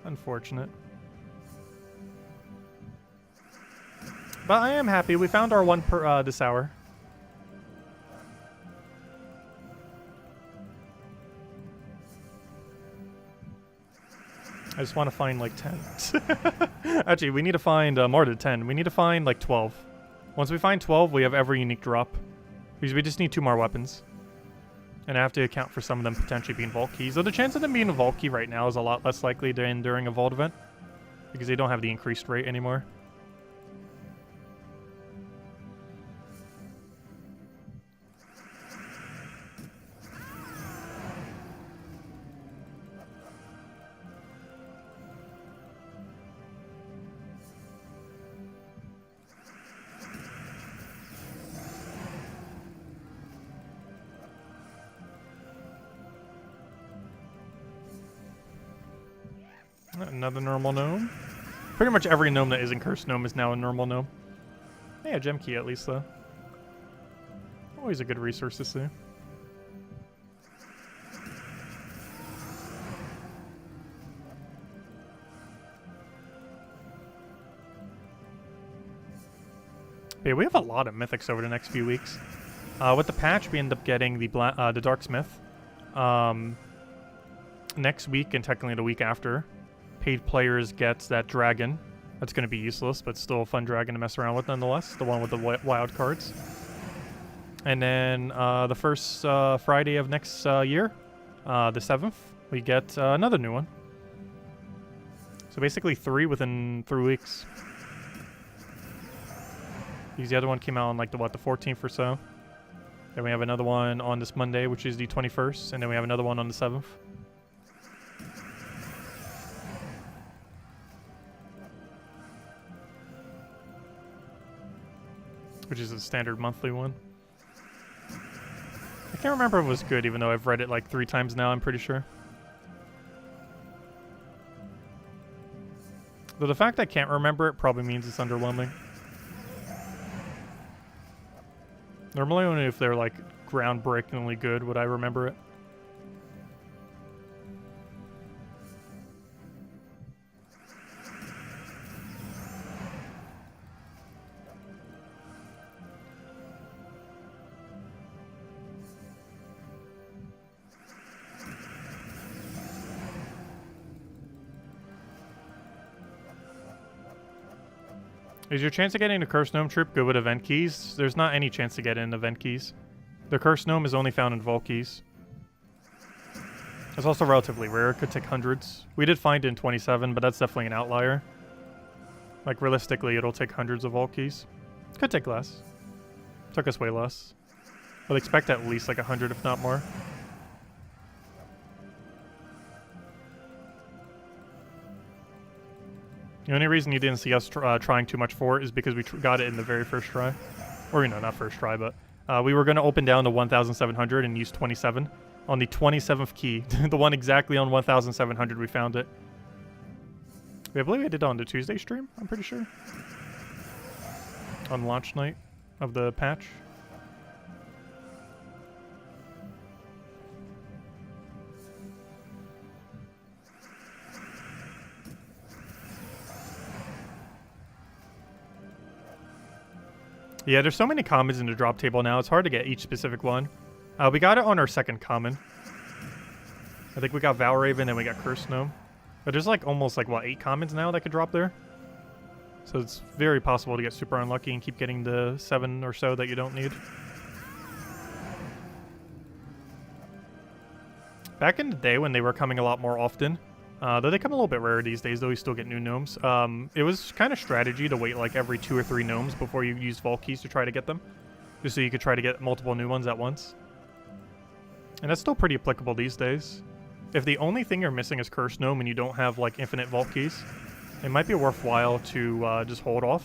Unfortunate. But I am happy. We found our one per this hour. I just want to find like 10. Actually, we need to find more than 10. We need to find like 12. Once we find 12, we have every unique drop. Because we just need 2 more weapons. And I have to account for some of them potentially being vault keys. So the chance of them being a vault key right now is a lot less likely than during a vault event, because they don't have the increased rate anymore. Another normal gnome. Pretty much every gnome that isn't cursed gnome is now a normal gnome. Yeah, gem key at least though. Always a good resource to see. But yeah, we have a lot of mythics over the next few weeks. With the patch, we end up getting the Darksmith. Next week, and technically the week after, paid players get that dragon. That's going to be useless, but still a fun dragon to mess around with nonetheless. The one with the wild cards. And then the first Friday of next year, the 7th, we get another new one. So basically 3 within 3 weeks. Because the other one came out on like the 14th or so. Then we have another one on this Monday, which is the 21st, and then we have another one on the 7th. Which is a standard monthly one. I can't remember if it was good, even though I've read it like 3 times now, I'm pretty sure. Though the fact I can't remember it probably means it's underwhelming. Normally only if they're like groundbreakingly good would I remember it. Is your chance of getting the Cursed Gnome troop good with event keys? There's not any chance to get in event keys. The Cursed Gnome is only found in vault keys. It's also relatively rare. It could take hundreds. We did find it in 27, but that's definitely an outlier. Like, realistically, it'll take hundreds of vault keys. Could take less. Took us way less. But expect at least like 100, if not more. The only reason you didn't see us trying too much for it is because we got it in the very first try. Or, you know, not first try, but we were going to open down to 1,700 and use 27. On the 27th key, the one exactly on 1,700, we found it. I believe I did it on the Tuesday stream, I'm pretty sure. On launch night of the patch. Yeah, there's so many commons in the drop table now, it's hard to get each specific one. We got it on our second common. I think we got Valraven and we got Cursed Gnome. But there's like almost like, what, 8 commons now that could drop there? So it's very possible to get super unlucky and keep getting the 7 or so that you don't need. Back in the day when they were coming a lot more often, though they come a little bit rarer these days, though we still get new gnomes, it was kind of strategy to wait like every 2 or 3 gnomes before you use vault keys to try to get them. Just so you could try to get multiple new ones at once. And that's still pretty applicable these days. If the only thing you're missing is Cursed Gnome and you don't have like infinite vault keys, it might be worthwhile to just hold off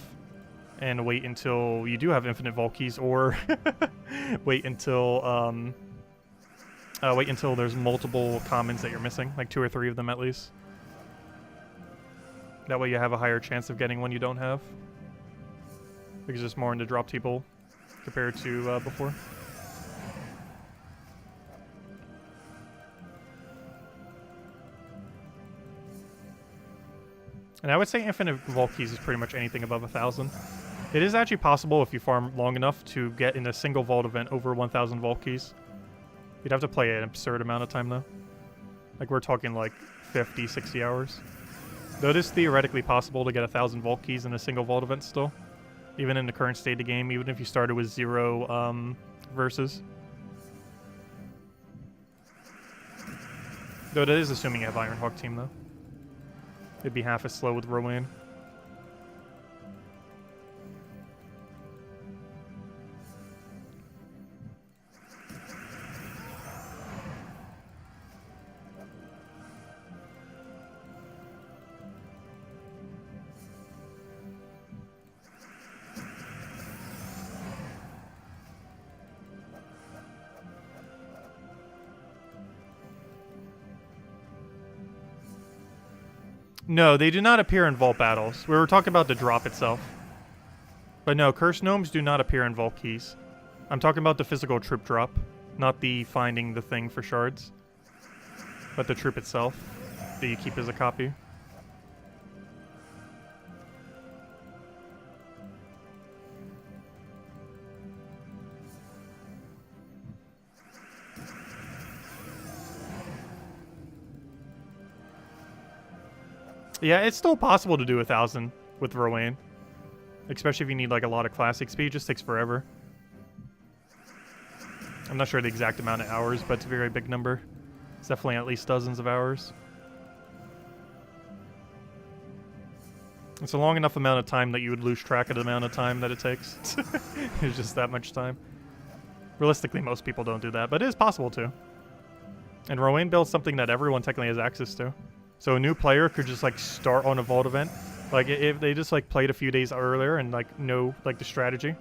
and wait until you do have infinite vault keys, or wait until there's multiple commons that you're missing, like 2 or 3 of them at least. That way you have a higher chance of getting one you don't have, because it's more into drop table compared to before. And I would say infinite vault keys is pretty much anything above 1,000. It is actually possible if you farm long enough to get in a single vault event over 1,000 vault keys. You'd have to play an absurd amount of time though. Like we're talking like 50, 60 hours. Though it is theoretically possible to get 1,000 vault keys in a single vault event still. Even in the current state of the game, even if you started with 0 verses. Though that is assuming you have Ironhawk team, though. It'd be half as slow with Rowan. No, they do not appear in Vault battles. We were talking about the drop itself. But no, Cursed Gnomes do not appear in Vault keys. I'm talking about the physical troop drop, not the finding the thing for shards. But the troop itself that you keep as a copy. Yeah, it's still possible to do 1,000 with Rowan. Especially if you need like a lot of classic speed, it just takes forever. I'm not sure the exact amount of hours, but it's a very big number. It's definitely at least dozens of hours. It's a long enough amount of time that you would lose track of the amount of time that it takes. It's just that much time. Realistically, most people don't do that, but it is possible to. And Rowan builds something that everyone technically has access to. So a new player could just like start on a Vault event. Like if they just like played a few days earlier and like know like the strategy,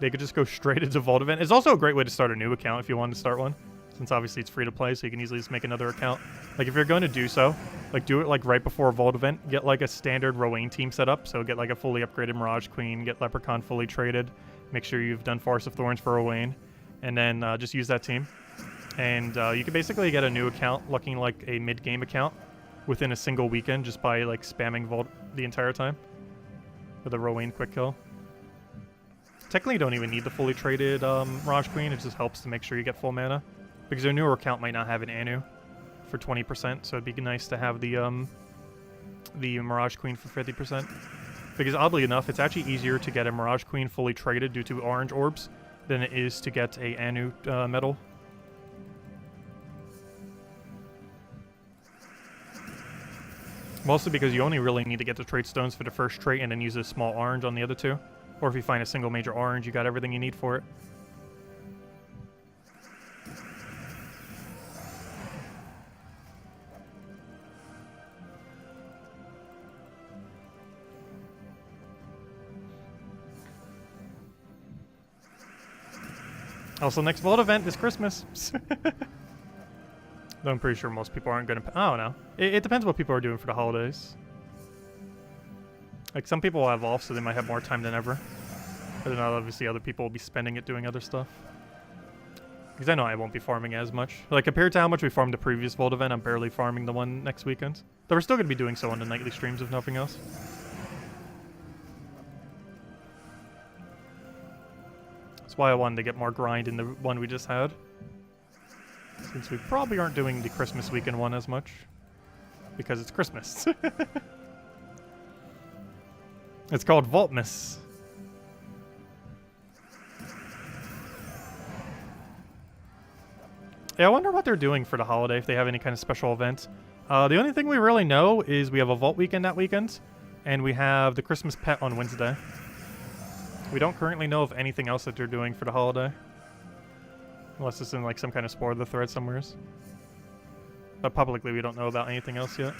they could just go straight into Vault event. It's also a great way to start a new account if you want to start one, since obviously it's free to play, so you can easily just make another account. Like if you're going to do so, like do it like right before a Vault event. Get like a standard Rowan team set up. So get like a fully upgraded Mirage Queen, get Leprechaun fully traded. Make sure you've done Forest of Thorns for Rowan, and then just use that team. And you can basically get a new account looking like a mid-game account within a single weekend just by like spamming Vault the entire time with a Rowan quick kill. Technically you don't even need the fully traded Mirage Queen, it just helps to make sure you get full mana. Because your newer account might not have an Anu for 20%, so it'd be nice to have the Mirage Queen for 50%. Because oddly enough, it's actually easier to get a Mirage Queen fully traded due to orange orbs than it is to get a Anu medal. Mostly because you only really need to get the trait stones for the first trait and then use a small orange on the other two. Or if you find a single major orange, you got everything you need for it. Also, next Vault event is Christmas. Though I'm pretty sure most people aren't going to... I don't know. It depends what people are doing for the holidays. Like, some people will have off, so they might have more time than ever. But then obviously other people will be spending it doing other stuff. Because I know I won't be farming as much. Like, compared to how much we farmed the previous Vault event, I'm barely farming the one next weekend. Though we're still going to be doing so on the nightly streams, if nothing else. That's why I wanted to get more grind in the one we just had. Since we probably aren't doing the Christmas weekend one as much. Because it's Christmas. It's called Vaultmas. Yeah, I wonder what they're doing for the holiday, if they have any kind of special event. The only thing we really know is we have a Vault weekend that weekend, and we have the Christmas pet on Wednesday. We don't currently know of anything else that they're doing for the holiday. Unless it's in like some kind of spoiler thread somewhere. But publicly we don't know about anything else yet.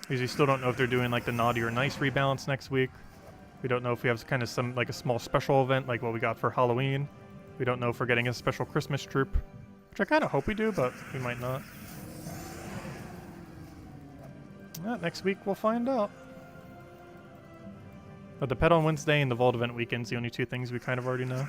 Because we still don't know if they're doing like the naughty or nice rebalance next week. We don't know if we have kind of some like a small special event like what we got for Halloween. We don't know if we're getting a special Christmas troop, which I kind of hope we do, but we might not. Next week we'll find out. But the pet on Wednesday and the Vault event weekend's the only two things we kind of already know.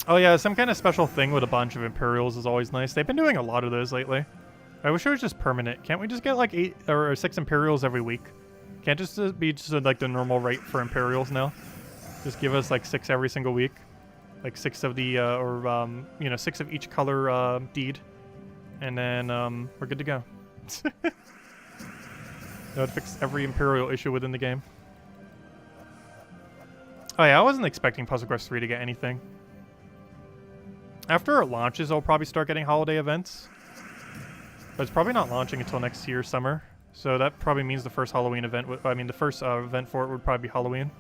Oh yeah, some kind of special thing with a bunch of Imperials is always nice. They've been doing a lot of those lately. I wish it was just permanent. Can't we just get like 8 or 6 Imperials every week? Can't just be just like the normal rate for Imperials now? Just give us like 6 every single week. Like 6 of the, you know, 6 of each color deed. And then we're good to go. That would fix every Imperial issue within the game. Oh yeah, I wasn't expecting Puzzle Quest 3 to get anything. After it launches, I'll probably start getting holiday events. But it's probably not launching until next year, summer. So that probably means the first Halloween event, the first event for it would probably be Halloween.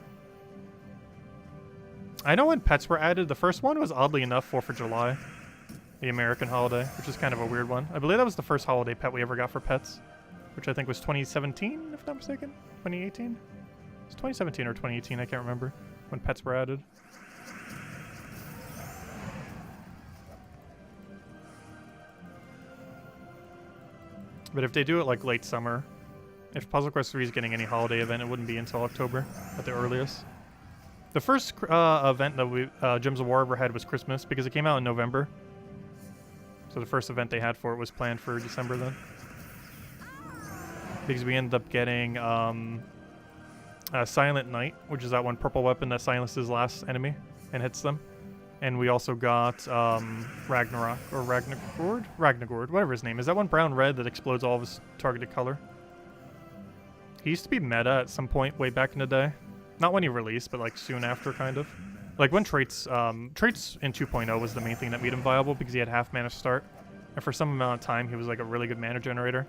I know when pets were added, the first one was oddly enough 4th of July. The American holiday, which is kind of a weird one. I believe that was the first holiday pet we ever got for pets. Which I think was 2017, if not mistaken? 2018? It's 2017 or 2018, I can't remember. When pets were added. But if they do it like late summer, if Puzzle Quest 3 is getting any holiday event, it wouldn't be until October at the earliest. The first event that we Gems of War ever had was Christmas because it came out in November. So the first event they had for it was planned for December then. Because we ended up getting Silent Knight, which is that one purple weapon that silences last enemy and hits them. And we also got Ragnarok, or Ragnagord? Ragnagord, whatever his name is. That one brown-red that explodes all of his targeted color. He used to be meta at some point way back in the day. Not when he released, but like soon after, kind of. Like when traits in 2.0 was the main thing that made him viable because he had half mana start. And for some amount of time, he was like a really good mana generator.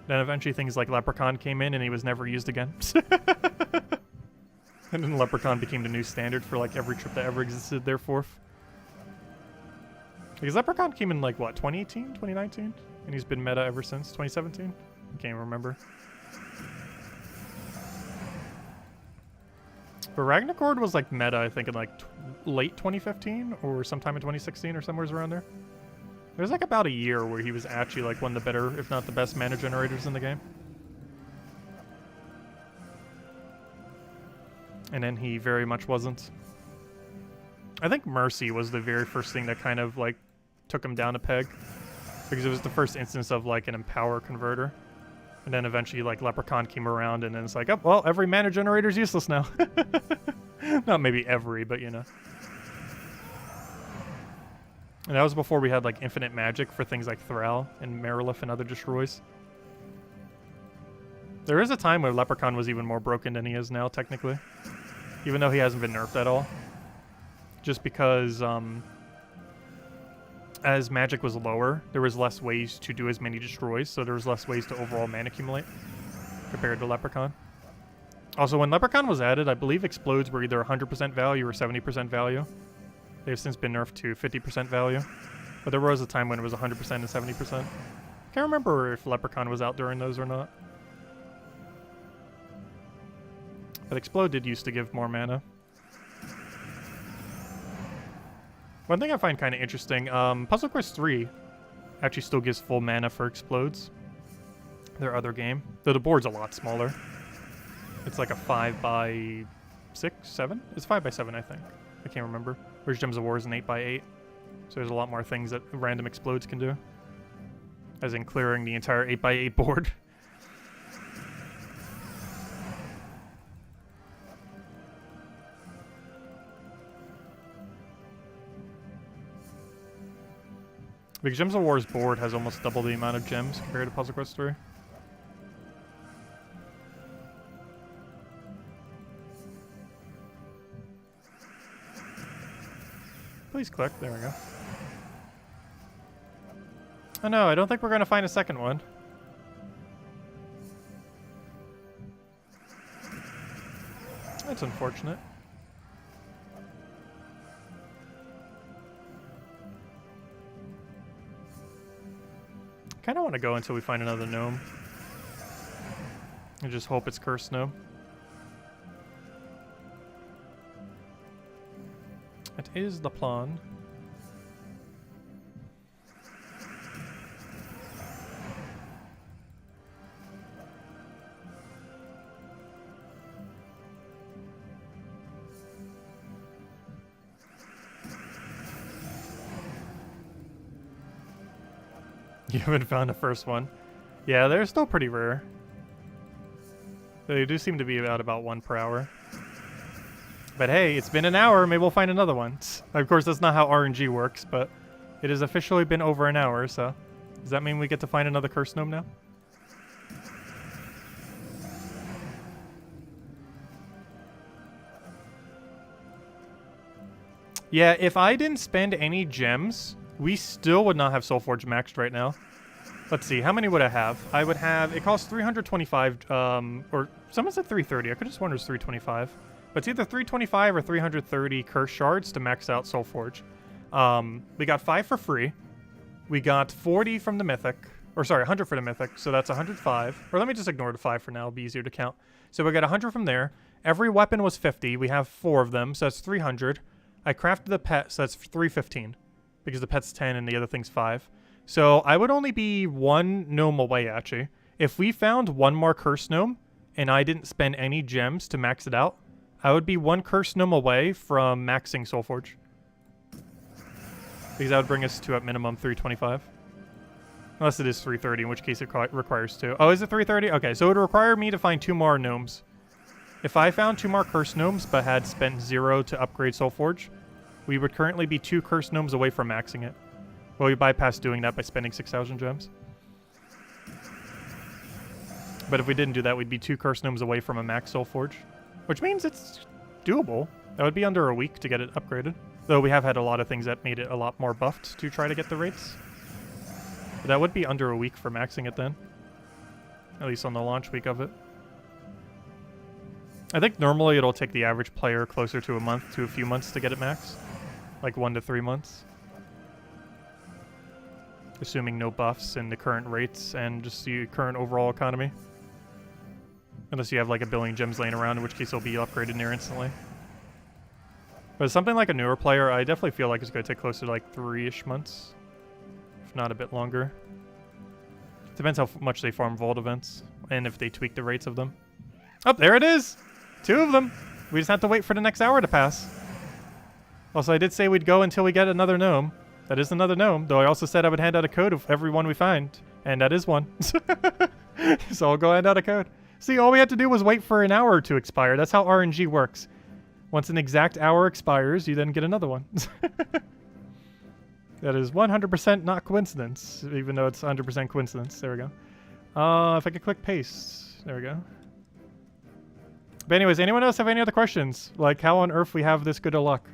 Then eventually things like Leprechaun came in and he was never used again. And then Leprechaun became the new standard for like every trip that ever existed therefore. Because Leprechaun came in like what, 2018, 2019? And he's been meta ever since, 2017? I can't even remember. But Ragnarok was like meta, I think, in like late 2015 or sometime in 2016 or somewhere around there. There's like about a year where he was actually like one of the better, if not the best mana generators in the game. And then he very much wasn't. I think Mercy was the very first thing that kind of like took him down a peg. Because it was the first instance of like an Empower converter. And then eventually like Leprechaun came around and then it's like, oh, well, every mana generator's useless now. Not maybe every, but you know. And that was before we had like infinite magic for things like Thrall and Marilith and other destroys. There is a time where Leprechaun was even more broken than he is now, technically. Even though he hasn't been nerfed at all. Just because as magic was lower, there was less ways to do as many destroys, so there was less ways to overall mana accumulate compared to Leprechaun. Also, when Leprechaun was added, I believe explodes were either 100% value or 70% value. They've since been nerfed to 50% value. But there was a time when it was 100% and 70%. Can't remember if Leprechaun was out during those or not. But Explode did used to give more mana. One thing I find kind of interesting, Puzzle Quest 3 actually still gives full mana for Explodes. Their other game. Though the board's a lot smaller. It's like a 5x6, 7? It's 5x7, I think. I can't remember. Whereas Gems of War is an 8x8. So there's a lot more things that random Explodes can do. As in clearing the entire 8x8 board. Because Gems of War's board has almost double the amount of gems compared to Puzzle Quest 3. Please click. There we go. Oh no, I don't think we're going to find a second one. That's unfortunate. Kind of want to go until we find another gnome. And just hope it's cursed gnome. That is the plan. You haven't found the first one. Yeah, they're still pretty rare. They do seem to be about 1 per hour. But hey, it's been an hour. Maybe we'll find another one. Of course, that's not how RNG works, but it has officially been over an hour, so does that mean we get to find another cursed gnome now? Yeah, if I didn't spend any gems, we still would not have Soulforge maxed right now. Let's see, how many would I have? I would have, it costs 325, or someone said 330. I could just wonder it's 325. But it's either 325 or 330 curse shards to max out Soulforge. We got 5 for free. We got 40 from the mythic, or sorry, 100 for the mythic, so that's 105. Or let me just ignore the 5 for now, it'll be easier to count. So we got 100 from there. Every weapon was 50. We have 4 of them, so that's 300. I crafted the pet, so that's 315. Because the pet's 10 and the other thing's 5. So I would only be 1 gnome away, actually. If we found 1 more cursed gnome, and I didn't spend any gems to max it out, I would be 1 cursed gnome away from maxing Soulforge. Because that would bring us to, at minimum, 325. Unless it is 330, in which case it requires 2. Oh, is it 330? Okay, so it would require me to find 2 more gnomes. If I found 2 more cursed gnomes, but had spent 0 to upgrade Soulforge, we would currently be 2 cursed gnomes away from maxing it. Well, we bypassed doing that by spending 6,000 gems. But if we didn't do that, we'd be 2 cursed gnomes away from a max Soulforge. Which means it's doable. That would be under a week to get it upgraded. Though we have had a lot of things that made it a lot more buffed to try to get the rates. But that would be under a week for maxing it then. At least on the launch week of it. I think normally it'll take the average player closer to a month to a few months to get it maxed. Like 1 to 3 months. Assuming no buffs and the current rates and just the current overall economy. Unless you have like a billion gems laying around, in which case it'll be upgraded near instantly. But something like a newer player, I definitely feel like it's going to take closer to like 3-ish months. If not a bit longer. Depends how much they farm vault events. And if they tweak the rates of them. Oh, there it is! 2 of them! We just have to wait for the next hour to pass. Also, I did say we'd go until we get another gnome. That is another gnome, though I also said I would hand out a code of every one we find. And that is one. So I'll go hand out a code. See, all we had to do was wait for an hour to expire. That's how RNG works. Once an exact hour expires, you then get another one. That is 100% not coincidence, even though it's 100% coincidence. There we go. If I could click paste. There we go. But anyways, anyone else have any other questions? Like, how on earth we have this good of luck?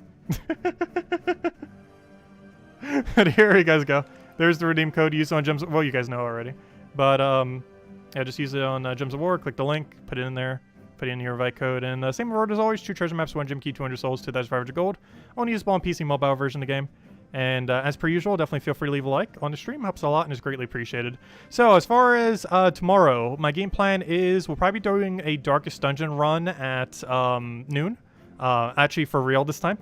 But here you guys go. There's the redeem code used on Gems. Well, you guys know already. But, yeah, just use it on Gems of War. Click the link. Put it in there. Put in your invite code. And same reward as always. 2 treasure maps, 1 gem key, 200 souls, 2,500 gold. Only usable on PC mobile version of the game. And as per usual, definitely feel free to leave a like on the stream. Helps a lot and is greatly appreciated. So as far as tomorrow, my game plan is we'll probably be doing a Darkest Dungeon run at noon. Actually, for real this time.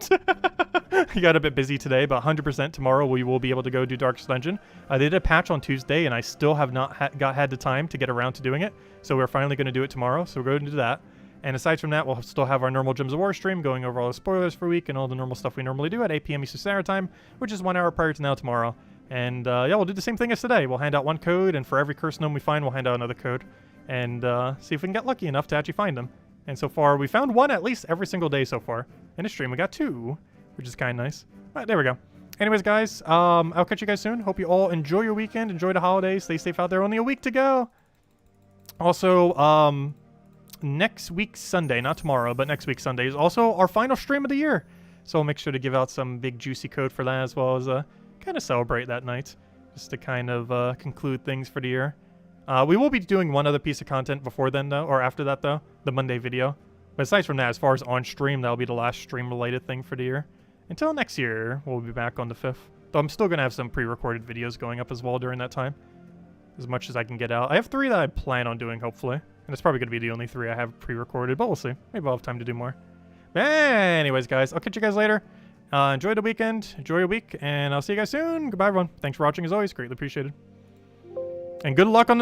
I got a bit busy today, but 100% tomorrow we will be able to go do Darkest Dungeon. They did a patch on Tuesday, and I still have not had the time to get around to doing it. So we're finally going to do it tomorrow, so we're going to do that. And aside from that, we'll still have our normal Gems of War stream, going over all the spoilers for week and all the normal stuff we normally do at 8 p.m. Eastern Standard Time, which is 1 hour prior to now tomorrow. And yeah, we'll do the same thing as today. We'll hand out 1 code, and for every cursed gnome we find, we'll hand out another code. And see if we can get lucky enough to actually find them. And so far, we found 1 at least every single day so far. In the stream, we got 2, which is kind of nice. But there we go. Anyways, guys, I'll catch you guys soon. Hope you all enjoy your weekend, enjoy the holidays, stay safe out there. Only a week to go. Also, next week Sunday, not tomorrow, but next week Sunday is also our final stream of the year. So I'll make sure to give out some big juicy code for that, as well as kind of celebrate that night, just to kind of conclude things for the year. We will be doing 1 other piece of content before then, though, or after that, though, the Monday video. But aside from that, as far as on stream, that'll be the last stream-related thing for the year. Until next year, we'll be back on the 5th. Though I'm still going to have some pre-recorded videos going up as well during that time. As much as I can get out. I have 3 that I plan on doing, hopefully. And it's probably going to be the only 3 I have pre-recorded, but we'll see. Maybe I'll have time to do more. But anyways, guys, I'll catch you guys later. Enjoy the weekend, enjoy your week, and I'll see you guys soon. Goodbye, everyone. Thanks for watching, as always. Greatly appreciated. And good luck on the